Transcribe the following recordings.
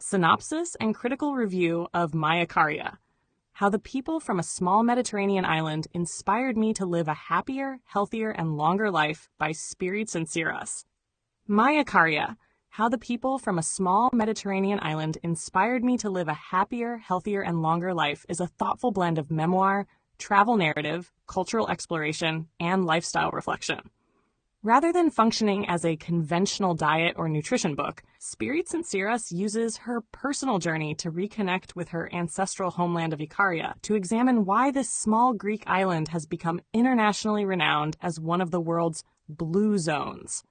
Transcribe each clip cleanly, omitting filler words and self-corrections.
Synopsis and critical review of my Ikaria, how the people from a small Mediterranean island inspired me to live a happier, healthier, and longer life by Spiri Tsintziras. My Ikaria, how the people from a small Mediterranean island inspired me to live a happier, healthier, and longer life is a thoughtful blend of memoir, travel narrative, cultural exploration, and lifestyle reflection. Rather than functioning as a conventional diet or nutrition book, Spiri Tsintziras uses her personal journey to reconnect with her ancestral homeland of Ikaria to examine why this small Greek island has become internationally renowned as one of the world's blue zones,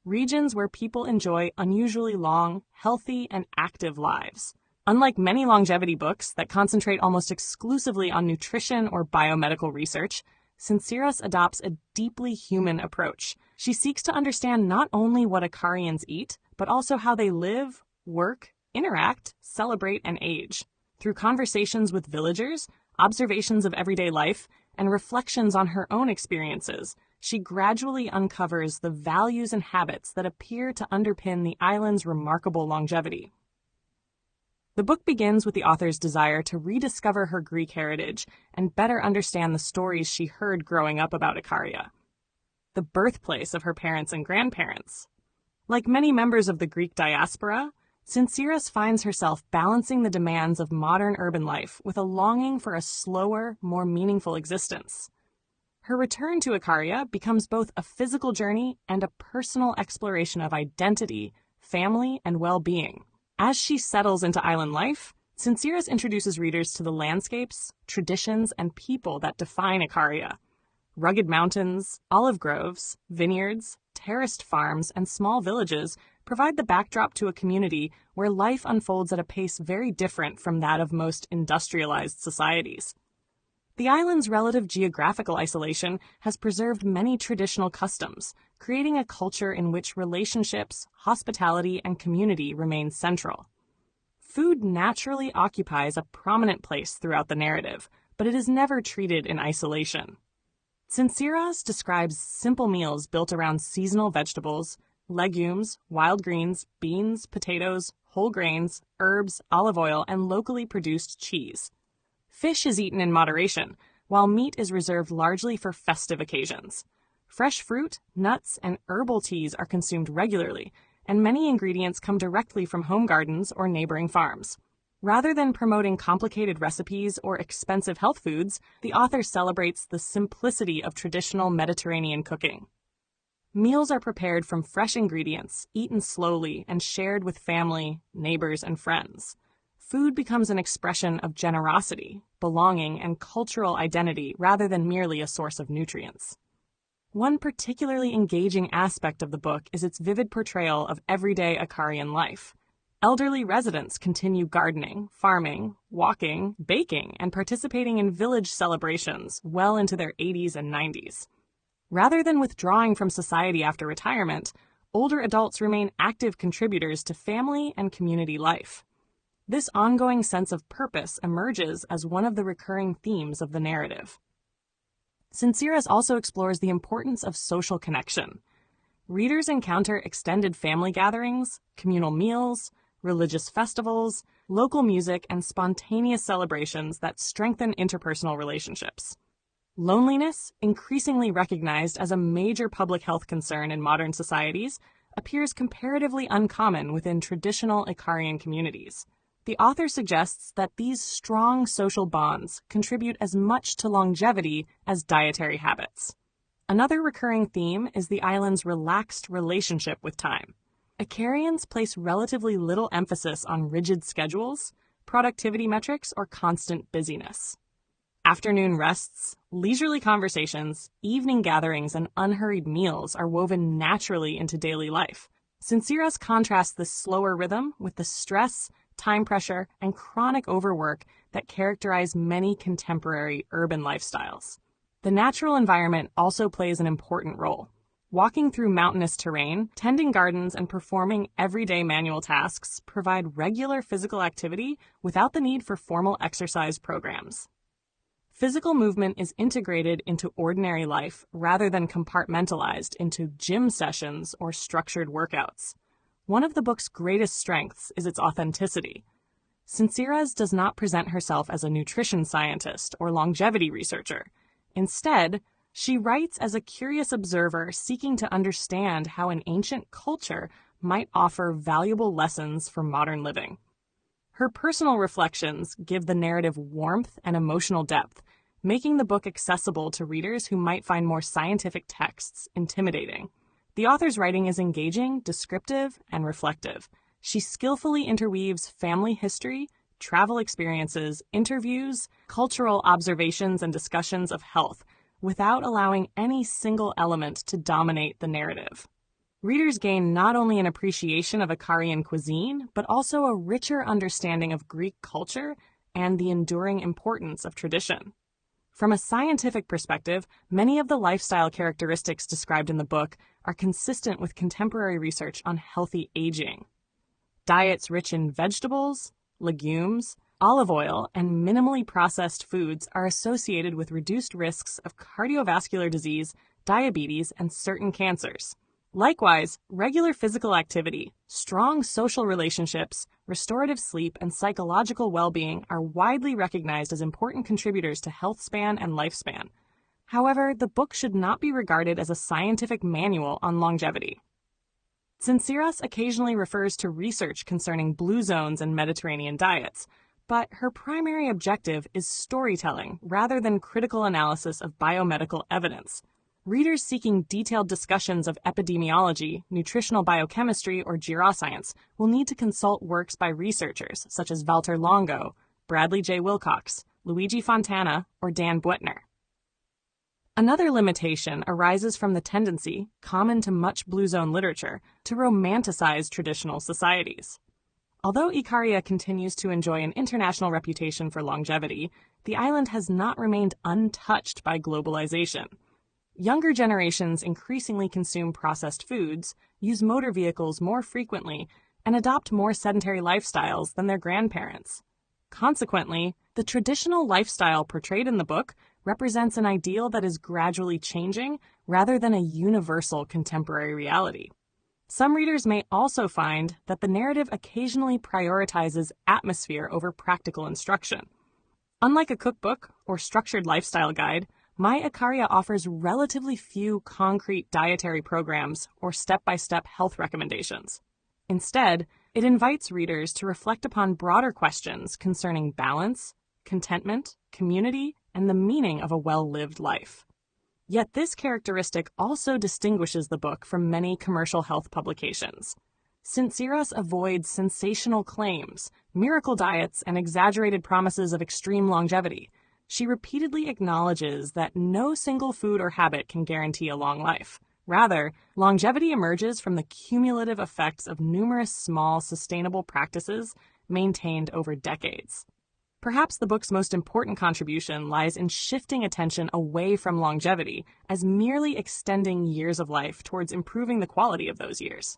regions where people enjoy unusually long, healthy, and active lives. Unlike many longevity books that concentrate almost exclusively on nutrition or biomedical research, Tsintziras adopts a deeply human approach. She seeks to understand not only what Ikarians eat, but also how they live, work, interact, celebrate, and age. Through conversations with villagers, observations of everyday life, and reflections on her own experiences, she gradually uncovers the values and habits that appear to underpin the island's remarkable longevity. The book begins with the author's desire to rediscover her Greek heritage and better understand the stories she heard growing up about Ikaria, the birthplace of her parents and grandparents. Like many members of the Greek diaspora, Tsintziras finds herself balancing the demands of modern urban life with a longing for a slower, more meaningful existence. Her return to Ikaria becomes both a physical journey and a personal exploration of identity, family, and well-being. As she settles into island life, Tsintziras introduces readers to the landscapes, traditions, and people that define Ikaria. Rugged mountains, olive groves, vineyards, terraced farms, and small villages provide the backdrop to a community where life unfolds at a pace very different from that of most industrialized societies. The island's relative geographical isolation has preserved many traditional customs, creating a culture in which relationships, hospitality, and community remain central. Food naturally occupies a prominent place throughout the narrative, but it is never treated in isolation. Tsintziras describes simple meals built around seasonal vegetables, legumes, wild greens, beans, potatoes, whole grains, herbs, olive oil, and locally produced cheese. Fish is eaten in moderation, while meat is reserved largely for festive occasions. Fresh fruit, nuts, and herbal teas are consumed regularly, and many ingredients come directly from home gardens or neighboring farms. Rather than promoting complicated recipes or expensive health foods, the author celebrates the simplicity of traditional Mediterranean cooking. Meals are prepared from fresh ingredients, eaten slowly, and shared with family, neighbors, and friends. Food becomes an expression of generosity, belonging, and cultural identity rather than merely a source of nutrients. One particularly engaging aspect of the book is its vivid portrayal of everyday Ikarian life. Elderly residents continue gardening, farming, walking, baking, and participating in village celebrations well into their 80s and 90s. Rather than withdrawing from society after retirement, older adults remain active contributors to family and community life. This ongoing sense of purpose emerges as one of the recurring themes of the narrative. Tsintziras also explores the importance of social connection. Readers encounter extended family gatherings, communal meals, religious festivals, local music, and spontaneous celebrations that strengthen interpersonal relationships. Loneliness, increasingly recognized as a major public health concern in modern societies, appears comparatively uncommon within traditional Ikarian communities. The author suggests that these strong social bonds contribute as much to longevity as dietary habits. Another recurring theme is the island's relaxed relationship with time. Ikarians place relatively little emphasis on rigid schedules, productivity metrics, or constant busyness. Afternoon rests, leisurely conversations, evening gatherings, and unhurried meals are woven naturally into daily life. Tsintziras contrasts this slower rhythm with the stress, time pressure, and chronic overwork that characterize many contemporary urban lifestyles. The natural environment also plays an important role. Walking through mountainous terrain, tending gardens, and performing everyday manual tasks provide regular physical activity without the need for formal exercise programs. Physical movement is integrated into ordinary life rather than compartmentalized into gym sessions or structured workouts. One of the book's greatest strengths is its authenticity. Tsintziras does not present herself as a nutrition scientist or longevity researcher. Instead, she writes as a curious observer seeking to understand how an ancient culture might offer valuable lessons for modern living. Her personal reflections give the narrative warmth and emotional depth, making the book accessible to readers who might find more scientific texts intimidating. The author's writing is engaging, descriptive, and reflective. She skillfully interweaves family history, travel experiences, interviews, cultural observations, and discussions of health, without allowing any single element to dominate the narrative. Readers gain not only an appreciation of Ikarian cuisine, but also a richer understanding of Greek culture and the enduring importance of tradition. From a scientific perspective, many of the lifestyle characteristics described in the book are consistent with contemporary research on healthy aging. Diets rich in vegetables, legumes, olive oil, and minimally processed foods are associated with reduced risks of cardiovascular disease, diabetes, and certain cancers. Likewise, regular physical activity, strong social relationships, restorative sleep, and psychological well-being are widely recognized as important contributors to health span and lifespan. However, the book should not be regarded as a scientific manual on longevity. Tsintziras occasionally refers to research concerning blue zones and Mediterranean diets, but her primary objective is storytelling rather than critical analysis of biomedical evidence. Readers seeking detailed discussions of epidemiology, nutritional biochemistry, or geroscience will need to consult works by researchers such as Walter Longo, Bradley J. Wilcox, Luigi Fontana, or Dan Buettner. Another limitation arises from the tendency, common to much Blue Zone literature, to romanticize traditional societies. Although Ikaria continues to enjoy an international reputation for longevity, the island has not remained untouched by globalization. Younger generations increasingly consume processed foods, use motor vehicles more frequently, and adopt more sedentary lifestyles than their grandparents. Consequently, the traditional lifestyle portrayed in the book represents an ideal that is gradually changing rather than a universal contemporary reality. Some readers may also find that the narrative occasionally prioritizes atmosphere over practical instruction. Unlike a cookbook or structured lifestyle guide, My Ikaria offers relatively few concrete dietary programs or step-by-step health recommendations. Instead, it invites readers to reflect upon broader questions concerning balance, contentment, community, and the meaning of a well-lived life. Yet this characteristic also distinguishes the book from many commercial health publications. Tsintziras avoids sensational claims, miracle diets, and exaggerated promises of extreme longevity. She repeatedly acknowledges that no single food or habit can guarantee a long life. Rather, longevity emerges from the cumulative effects of numerous small, sustainable practices maintained over decades. Perhaps the book's most important contribution lies in shifting attention away from longevity as merely extending years of life towards improving the quality of those years.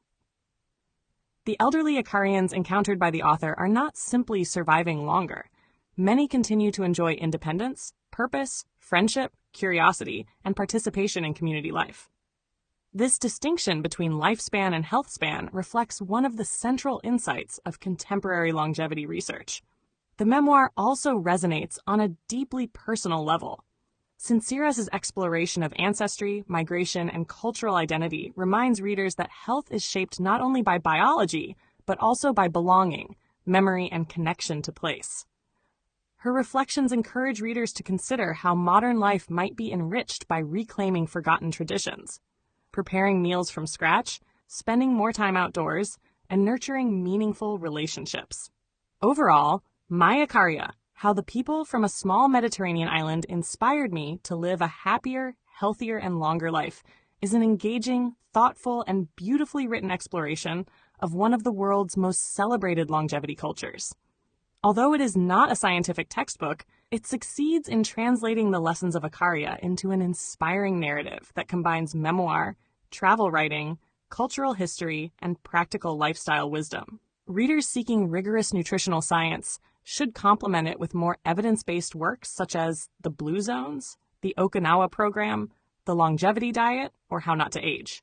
The elderly Ikarians encountered by the author are not simply surviving longer. Many continue to enjoy independence, purpose, friendship, curiosity, and participation in community life. This distinction between lifespan and health span reflects one of the central insights of contemporary longevity research. The memoir also resonates on a deeply personal level. Tsintziras' exploration of ancestry, migration, and cultural identity reminds readers that health is shaped not only by biology, but also by belonging, memory, and connection to place. Her reflections encourage readers to consider how modern life might be enriched by reclaiming forgotten traditions, preparing meals from scratch, spending more time outdoors, and nurturing meaningful relationships. Overall, My Ikaria, How the People from a Small Mediterranean Island Inspired Me to Live a Happier, Healthier, and Longer Life, is an engaging, thoughtful, and beautifully written exploration of one of the world's most celebrated longevity cultures. Although it is not a scientific textbook, it succeeds in translating the lessons of Ikaria into an inspiring narrative that combines memoir, travel writing, cultural history, and practical lifestyle wisdom. Readers seeking rigorous nutritional science should complement it with more evidence-based works such as The Blue Zones, the Okinawa Program, The Longevity Diet, or How Not to Age.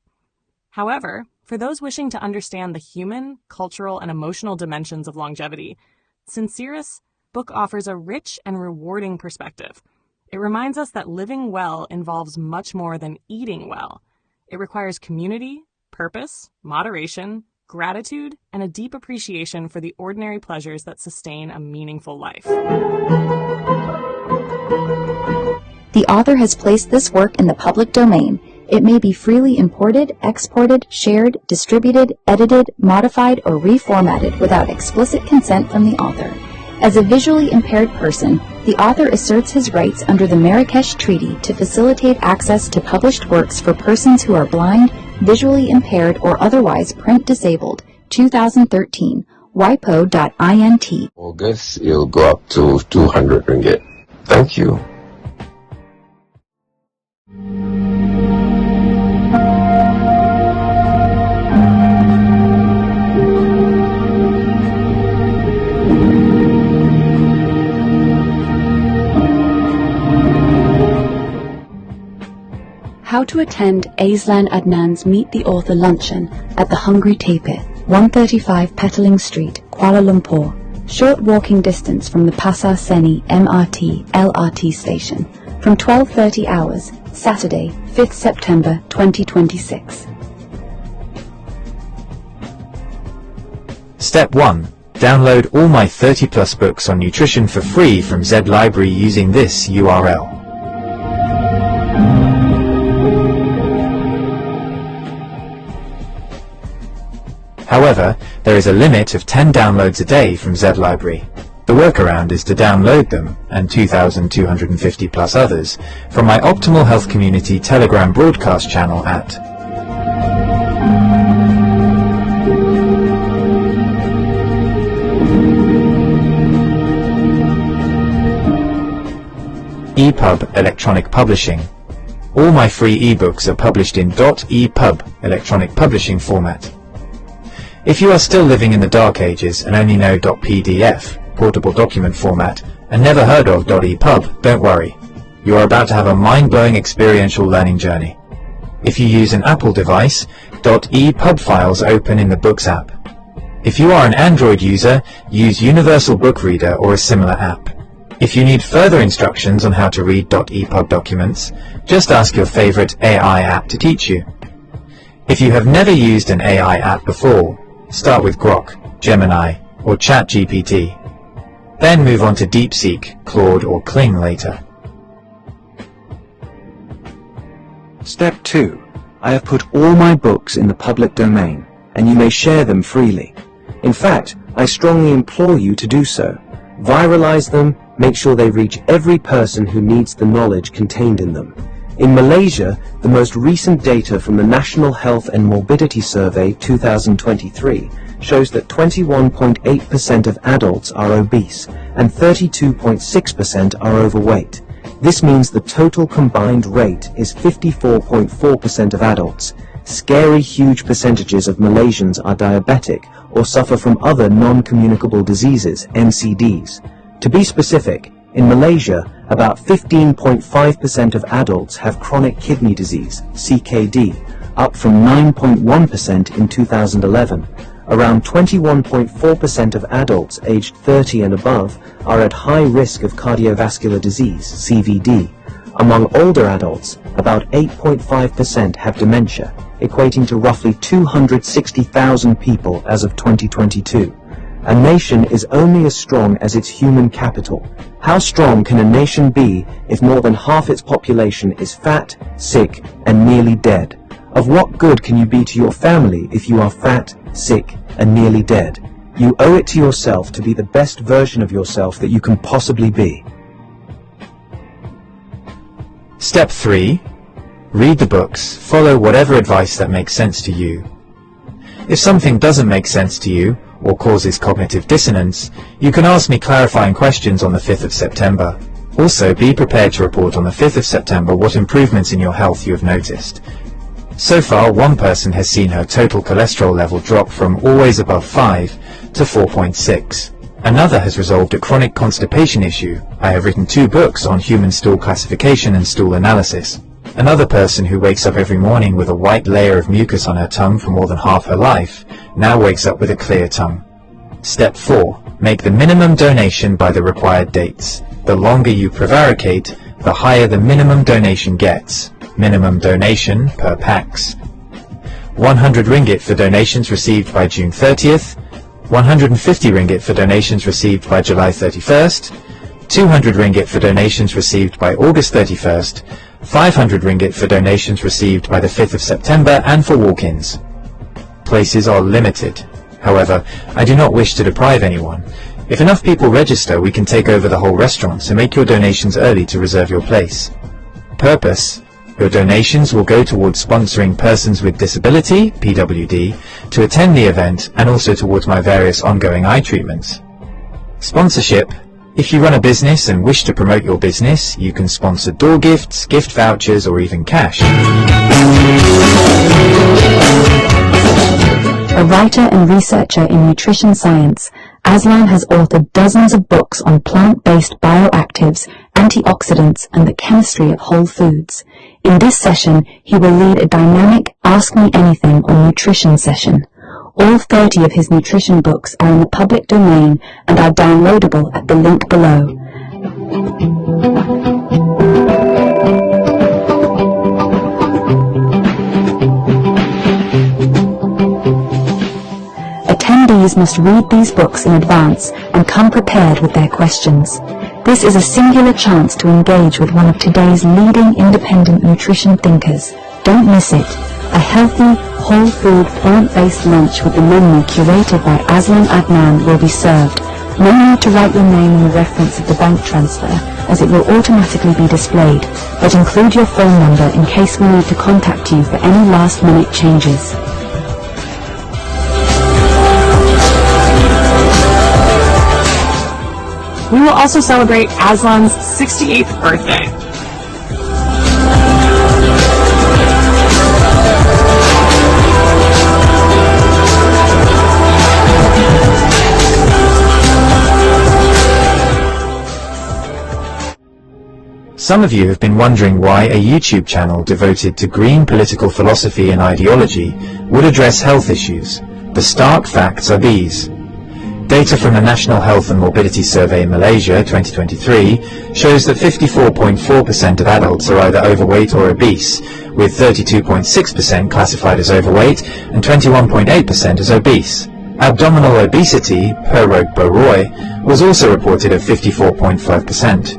However, For those wishing to understand the human, cultural, and emotional dimensions of longevity, Tsintziras' book offers a rich and rewarding perspective. It reminds us that living well involves much more than eating well. It requires community, purpose, moderation, gratitude, and a deep appreciation for the ordinary pleasures that sustain a meaningful life. The author has placed this work in the public domain. It may be freely imported, exported, shared, distributed, edited, modified, or reformatted without explicit consent from the author. As a visually impaired person, the author asserts his rights under the Marrakesh Treaty to facilitate access to published works for persons who are blind, visually impaired, or otherwise print disabled. 2013, wipo.int. August, it'll go up to 200 ringgit. Thank you. How to attend Aislan Adnan's Meet the Author luncheon at the Hungry Tapir, 135 Petaling Street, Kuala Lumpur. Short walking distance from the Pasar Seni MRT LRT station. From 12:30 hours, Saturday, 5th September 2026. Step 1. Download all my 30+ books on nutrition for free from Z Library using this URL. However, there is a limit of 10 downloads a day from Z Library. The workaround is to download them, and 2,250 plus others, from my Optimal Health Community Telegram broadcast channel at EPUB Electronic Publishing. All my free ebooks are published in .epub electronic publishing format. If you are still living in the dark ages and only know .pdf, portable document format, and never heard of .epub, don't worry. You are about to have a mind-blowing experiential learning journey. If you use an Apple device, .epub files open in the Books app. If you are an Android user, use Universal Book Reader or a similar app. If you need further instructions on how to read .epub documents, just ask your favorite AI app to teach you. If you have never used an AI app before, start with Grok, Gemini, or ChatGPT. Then move on to DeepSeek, Claude, or Kling later. Step 2. I have put all my books in the public domain, and you may share them freely. In fact, I strongly implore you to do so. Viralize them, make sure they reach every person who needs the knowledge contained in them. In Malaysia, the most recent data from the National Health and Morbidity Survey 2023 shows that 21.8% of adults are obese and 32.6% are overweight. This means the total combined rate is 54.4% of adults. Scary huge percentages of Malaysians are diabetic or suffer from other non-communicable diseases, NCDs. To be specific, in Malaysia, about 15.5% of adults have chronic kidney disease, CKD, up from 9.1% in 2011. Around 21.4% of adults aged 30 and above are at high risk of cardiovascular disease, CVD. Among older adults, about 8.5% have dementia, equating to roughly 260,000 people as of 2022. A nation is only as strong as its human capital. How strong can a nation be if more than half its population is fat, sick, and nearly dead? Of what good can you be to your family if you are fat, sick, and nearly dead? You owe it to yourself to be the best version of yourself that you can possibly be. Step 3. Read the books, follow whatever advice that makes sense to you. If something doesn't make sense to you, or causes cognitive dissonance, you can ask me clarifying questions on the 5th of September. Also, be prepared to report on the 5th of September what improvements in your health you have noticed. So far, one person has seen her total cholesterol level drop from always above 5 to 4.6. Another has resolved a chronic constipation issue. I have written 2 books on human stool classification and stool analysis. Another person who wakes up every morning with a white layer of mucus on her tongue for more than half her life now wakes up with a clear tongue. Step 4. Make the minimum donation by the required dates. The longer you prevaricate, the higher the minimum donation gets. Minimum donation per pax. 100 ringgit for donations received by June 30th, 150 ringgit for donations received by July 31st, 200 ringgit for donations received by August 31st, 500 ringgit for donations received by the 5th of September and for walk-ins. Places are limited. However, I do not wish to deprive anyone. If enough people register, we can take over the whole restaurant, so make your donations early to reserve your place. Purpose: your donations will go towards sponsoring persons with disability, PWD, to attend the event and also towards my various ongoing eye treatments. Sponsorship: if you run a business and wish to promote your business, you can sponsor door gifts, gift vouchers, or even cash. A writer and researcher in nutrition science, Aslan has authored dozens of books on plant-based bioactives, antioxidants, and the chemistry of whole foods. In this session, he will lead a dynamic Ask Me Anything on nutrition session. All 30 of his nutrition books are in the public domain and are downloadable at the link below. Attendees must read these books in advance and come prepared with their questions. This is a singular chance to engage with one of today's leading independent nutrition thinkers. Don't miss it. A healthy, whole food, plant-based lunch with the menu curated by Aslan Adnan will be served. No need to write your name in the reference of the bank transfer, as it will automatically be displayed, but include your phone number in case we need to contact you for any last-minute changes. We will also celebrate Aslan's 68th birthday. Some of you have been wondering why a YouTube channel devoted to green political philosophy and ideology would address health issues. The stark facts are these. Data from the National Health and Morbidity Survey in Malaysia 2023 shows that 54.4% of adults are either overweight or obese, with 32.6% classified as overweight and 21.8% as obese. Abdominal obesity, per Roy, was also reported at 54.5%.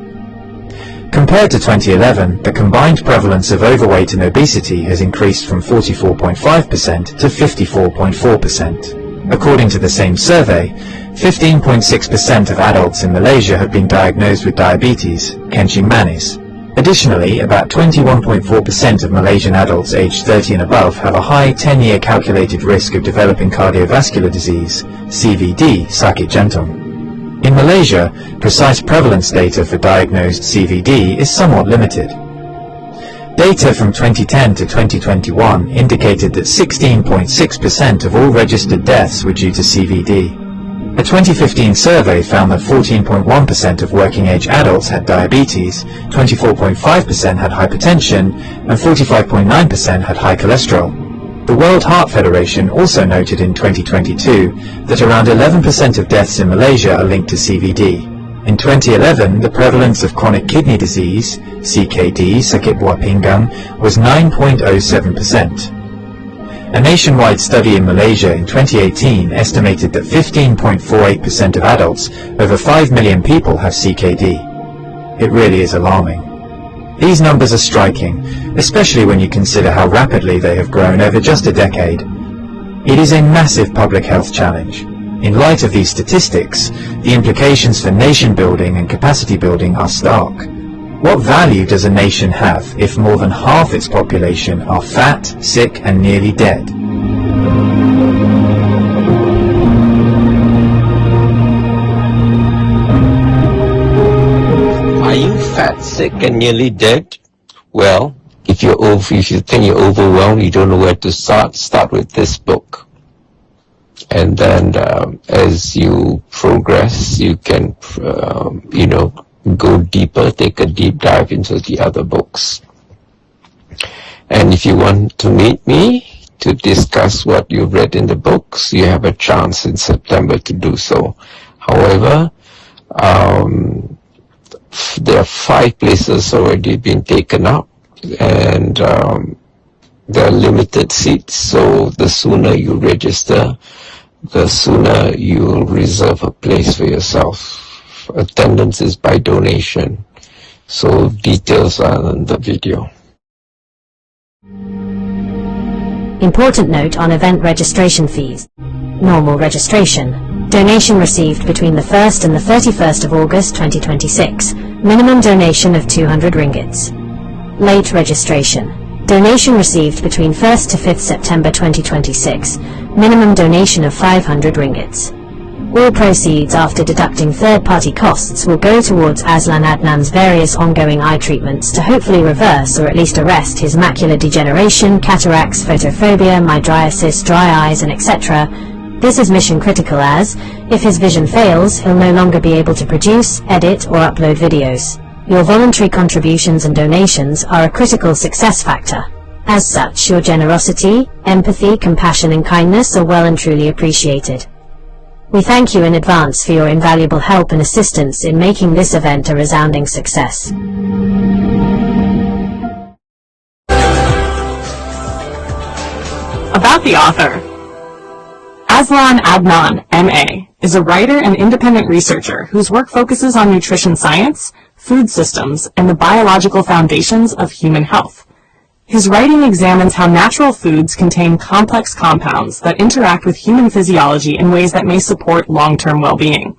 Compared to 2011, the combined prevalence of overweight and obesity has increased from 44.5% to 54.4%. According to the same survey, 15.6% of adults in Malaysia have been diagnosed with diabetes, kencing manis. Additionally, about 21.4% of Malaysian adults aged 30 and above have a high 10-year calculated risk of developing cardiovascular disease, CVD, sakit jantung. In Malaysia, precise prevalence data for diagnosed CVD is somewhat limited. Data from 2010 to 2021 indicated that 16.6% of all registered deaths were due to CVD. A 2015 survey found that 14.1% of working-age adults had diabetes, 24.5% had hypertension, and 45.9% had high cholesterol. The World Heart Federation also noted in 2022 that around 11% of deaths in Malaysia are linked to CVD. In 2011, the prevalence of chronic kidney disease, CKD, sakit buah pinggang, was 9.07%. A nationwide study in Malaysia in 2018 estimated that 15.48% of adults, over 5 million people, have CKD. It really is alarming. These numbers are striking, especially when you consider how rapidly they have grown over just a decade. It is a massive public health challenge. In light of these statistics, the implications for nation building and capacity building are stark. What value does a nation have if more than half its population are fat, sick, and nearly dead? Are you fat, sick, and nearly dead? Well, if you think you're overwhelmed, you don't know where to start with this book. And then as you progress, you can, go deeper, take a deep dive into the other books. And if you want to meet me to discuss what you've read in the books, you have a chance in September to do so. However, there are 5 places already been taken up, and there are limited seats, so the sooner you register, the sooner you'll reserve a place for yourself. Attendance is by donation, so details are in the video. Important note on event registration fees. Normal registration. Donation received between the 1st and the 31st of August 2026. Minimum donation of 200 ringgits. Late registration. Donation received between 1st to 5th September 2026. Minimum donation of 500 ringgits. All proceeds after deducting third-party costs will go towards Aslan Adnan's various ongoing eye treatments to hopefully reverse or at least arrest his macular degeneration, cataracts, photophobia, mydriasis, dry eyes, and etc. This is mission critical as, if his vision fails, he'll no longer be able to produce, edit, or upload videos. Your voluntary contributions and donations are a critical success factor. As such, your generosity, empathy, compassion, and kindness are well and truly appreciated. We thank you in advance for your invaluable help and assistance in making this event a resounding success. About the author. Aslan Adnan, M.A., is a writer and independent researcher whose work focuses on nutrition science, food systems, and the biological foundations of human health. His writing examines how natural foods contain complex compounds that interact with human physiology in ways that may support long-term well-being.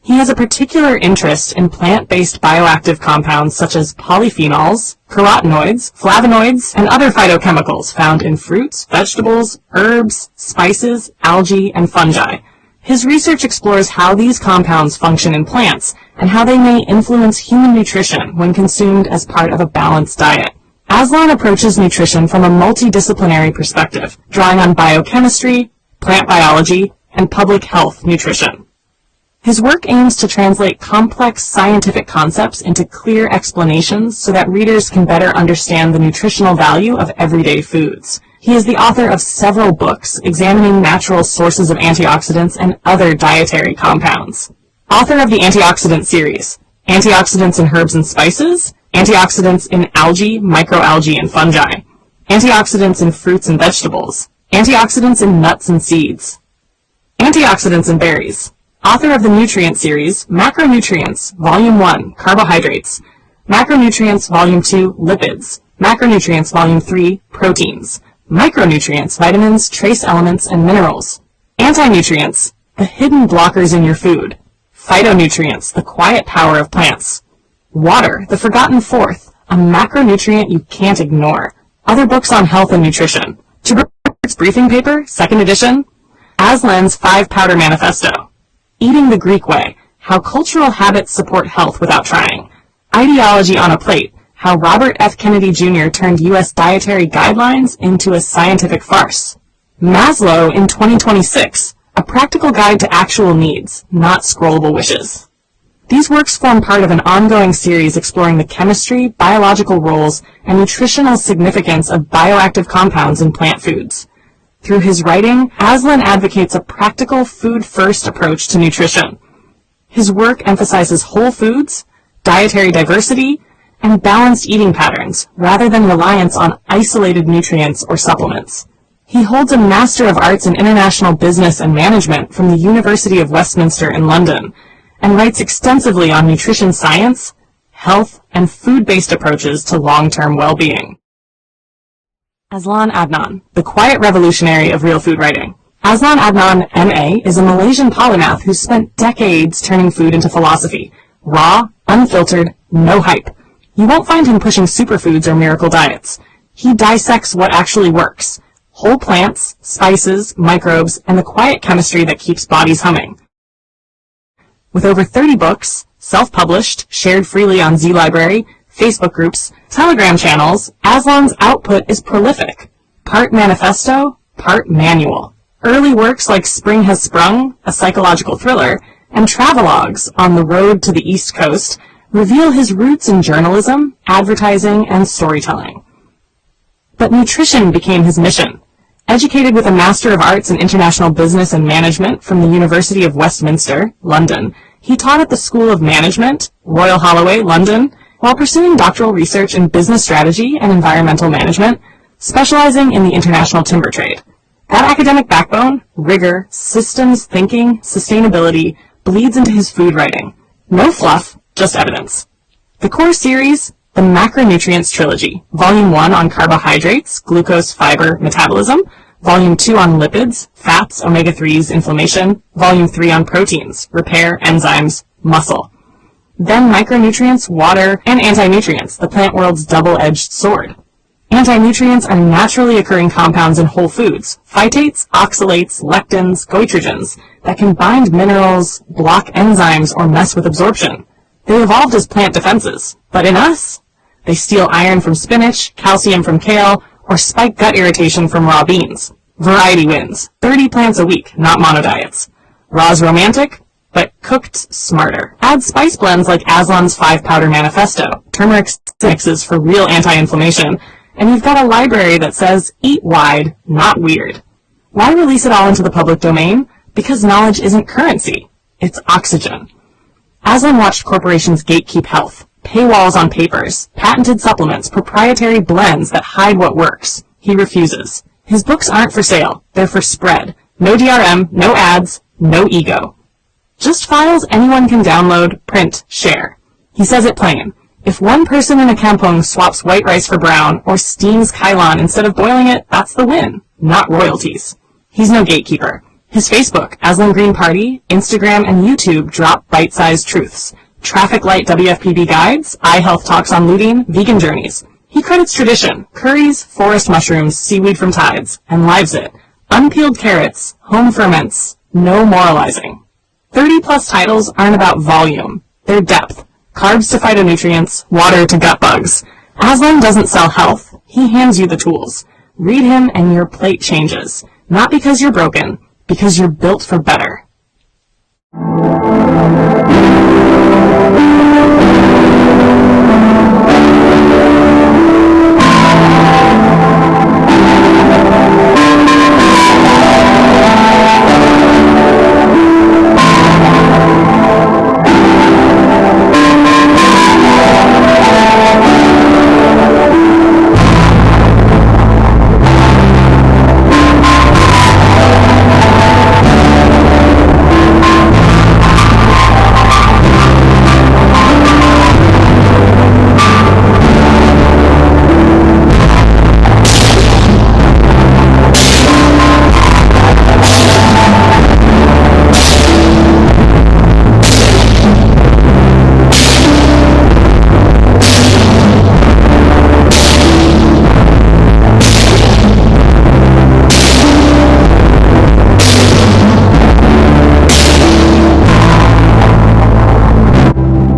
He has a particular interest in plant-based bioactive compounds such as polyphenols, carotenoids, flavonoids, and other phytochemicals found in fruits, vegetables, herbs, spices, algae, and fungi. His research explores how these compounds function in plants and how they may influence human nutrition when consumed as part of a balanced diet. Aslan approaches nutrition from a multidisciplinary perspective, drawing on biochemistry, plant biology, and public health nutrition. His work aims to translate complex scientific concepts into clear explanations so that readers can better understand the nutritional value of everyday foods. He is the author of several books examining natural sources of antioxidants and other dietary compounds. Author of the antioxidant series, Antioxidants in Herbs and Spices, Antioxidants in Algae, Microalgae, and Fungi, Antioxidants in Fruits and Vegetables, Antioxidants in Nuts and Seeds, Antioxidants in Berries. Author of the Nutrient Series, Macronutrients, Volume 1, Carbohydrates, Macronutrients, Volume 2, Lipids, Macronutrients, Volume 3, Proteins, Micronutrients, Vitamins, Trace Elements, and Minerals, Anti-nutrients, the hidden blockers in your food, Phytonutrients, the quiet power of plants, Water, the forgotten fourth, a macronutrient you can't ignore. Other books on health and nutrition. Tuber's briefing paper, 2nd edition. Aslan's 5-Powder Manifesto. Eating the Greek Way, how cultural habits support health without trying. Ideology on a Plate, how Robert F. Kennedy Jr. turned U.S. dietary guidelines into a scientific farce. Maslow in 2026, a practical guide to actual needs, not scrollable wishes. These works form part of an ongoing series exploring the chemistry, biological roles, and nutritional significance of bioactive compounds in plant foods. Through his writing, Aslan advocates a practical food-first approach to nutrition. His work emphasizes whole foods, dietary diversity, and balanced eating patterns, rather than reliance on isolated nutrients or supplements. He holds a Master of Arts in International Business and Management from the University of Westminster in London, and writes extensively on nutrition science, health, and food-based approaches to long-term well-being. Aslan Adnan, the quiet revolutionary of real food writing. Aslan Adnan, M.A., is a Malaysian polymath who spent decades turning food into philosophy. Raw, unfiltered, no hype. You won't find him pushing superfoods or miracle diets. He dissects what actually works. Whole plants, spices, microbes, and the quiet chemistry that keeps bodies humming. With over 30 books, self-published, shared freely on Z Library, Facebook groups, Telegram channels, Aslan's output is prolific. Part manifesto, part manual. Early works like Spring Has Sprung, a psychological thriller, and travelogues On the Road to the East Coast reveal his roots in journalism, advertising, and storytelling. But nutrition became his mission. Educated with a Master of Arts in International Business and Management from the University of Westminster, London, he taught at the School of Management, Royal Holloway, London, while pursuing doctoral research in business strategy and environmental management, specializing in the international timber trade. That academic backbone, rigor, systems thinking, sustainability, bleeds into his food writing. No fluff, just evidence. The core series, the Macronutrients Trilogy, Volume 1 on carbohydrates, glucose, fiber, metabolism, Volume 2 on lipids, fats, omega-3s, inflammation, Volume 3 on proteins, repair, enzymes, muscle. Then micronutrients, water, and anti-nutrients, the plant world's double-edged sword. Anti-nutrients are naturally occurring compounds in whole foods, phytates, oxalates, lectins, goitrogens, that can bind minerals, block enzymes, or mess with absorption. They evolved as plant defenses, but in us, they steal iron from spinach, calcium from kale, or spike gut irritation from raw beans. Variety wins. 30 plants a week, not monodiets. Raw's romantic, but cooked smarter. Add spice blends like Aslan's 5-powder manifesto, turmeric mixes for real anti-inflammation, and you've got a library that says, eat wide, not weird. Why release it all into the public domain? Because knowledge isn't currency. It's oxygen. Aslan watched corporations gatekeep health, paywalls on papers, patented supplements, proprietary blends that hide what works. He refuses. His books aren't for sale. They're for spread. No DRM, no ads, no ego. Just files anyone can download, print, share. He says it plain. If one person in a kampong swaps white rice for brown or steams kailan instead of boiling it, that's the win, not royalties. He's no gatekeeper. His Facebook, Aslan Green Party, Instagram, and YouTube drop bite-sized truths. Traffic light WFPB guides, eye health talks on looting, vegan journeys. He credits tradition, curries, forest mushrooms, seaweed from tides, and lives it. Unpeeled carrots, home ferments, no moralizing. 30-plus titles aren't about volume. They're depth. Carbs to phytonutrients, water to gut bugs. Aslan doesn't sell health. He hands you the tools. Read him and your plate changes. Not because you're broken, because you're built for better.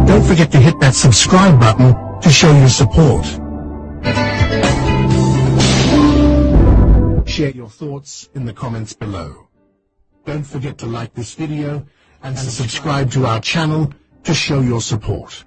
Don't forget to hit that subscribe button to show your support. Share your thoughts in the comments below. Don't forget to like this video and subscribe to our channel to show your support.